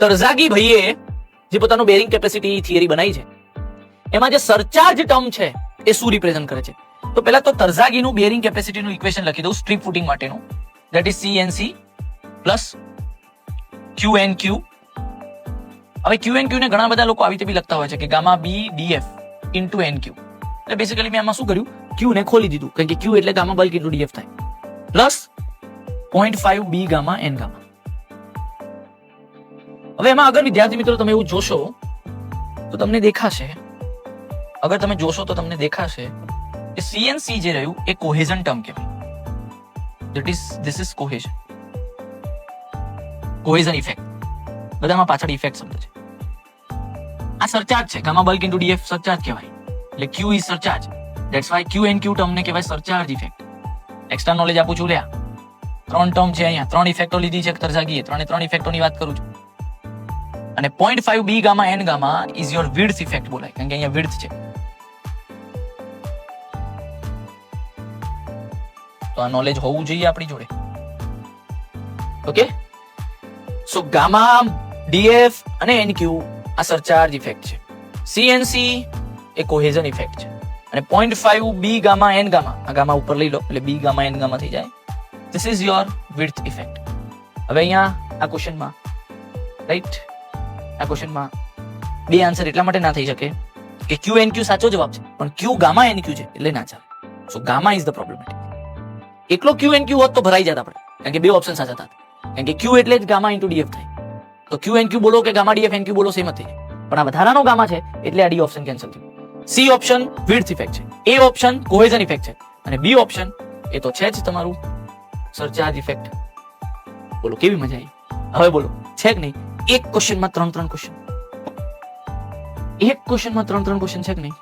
તરઝાગી ભાઈએ જે પોતાનું બેરિંગ કેપેસિટી થિયરી બનાવી છે એમાં જે સરચાર્જ ટર્મ છે એ શું રિપ્રેઝન્ટ કરે છે? તો પહેલા તો તરઝાગીનું બેરિંગ કેપેસિટીનું ઇક્વેશન લખી દઉં સ્ટ્રીપ ફૂટિંગ માટેનું, that is CNC plus QNQ. હવે QNQ ને ઘણા બધા લોકો આવી રીતે બી લખતા હોય છે કે gamma B DF into NQ. એટલે બેસિકલી મેં આમાં શું કર્યું, Q ને ખોલી દીધું કારણ કે Q એટલે ગામા બલ્ક ઇન્ટુ DF થાય, plus 0.5 B gamma N gamma. હવે એમાં અગર વિદ્યાર્થી મિત્રો તમે એવું જોશો તો તમને દેખાશે, અગર તમે જોશો તો તમને દેખાશે કે CNC જે રહ્યું એ કોહેઝન ટર્મ કહેવાય. That is this is cohesion, cohesion effect. બધામાં પાછળ ઇફેક્ટ શબ્દ છે. આ સરચાર્જ છે, gamma bulk into DF surcharge કહેવાય, એટલે Q is surcharge. That's why QNQ ટર્મને કહેવાય સરચાર્જ ઇફેક્ટ. એક્સ્ટ્રા નોલેજ આપું છું. લ્યા 3 ટર્મ છે અહીંયા, 3 ઇફેક્ટો લીધી છે તરઝાગીએ, 3 ઇફેક્ટોની વાત કરું છું. અને 0.5 B gamma N gamma is your width effect બોલાય, કારણ કે અહીંયા વિડ્થ છે. તો આ નોલેજ હોવું જોઈએ આપણી જોડે. ઓકે, સો ગામા DF અને NQ આ સરચાર્જ ઇફેક્ટ છે. CNC એ કોહેઝન ઇફેક્ટ છે. અને 0.5 B ગામા N ગામા, આ ગામા ઉપર લઈ લો એટલે B ગામા N ગામા થઈ જાય. This is your width effect. હવે અહીંયા આ ક્વેશ્ચનમાં રાઈટ, આ ક્વેશ્ચનમાં બે આન્સર એટલા માટે ના થઈ શકે કે QNQ સાચો જવાબ છે પણ Q ગામા NQ છે એટલે ના ચાલે. સો ગામા ઇઝ ધ પ્રોબ્લેમેટિક. એકલો QNQ હોત તો ભરાઈ જાત આપણે, કારણ કે બે ઓપ્શન સાચા હતા. કારણ કે Q એટલે જ ગામા ઇન્ટુ DF થાય, તો QNQ બોલો કે ગામા DF NQ બોલો સેમ જ થઈ જાય. પણ આ વધારાનો ગામા છે એટલે આ D ઓપ્શન કેન્સલ થયું. C ઓપ્શન વિડ્થ ઇફેક્ટ છે, A ઓપ્શન કોહેઝન ઇફેક્ટ છે અને B ઓપ્શન એ તો છે જ તમારું સરચાર્જ ઇફેક્ટ. બોલો કેવી મજા આવી? હવે બોલો છે કે નહીં? એક ક્વેશ્ચનમાં 3 ક્વેશ્ચન, એક ક્વેશ્ચનમાં 3 ક્વેશ્ચન છે કે નહીં?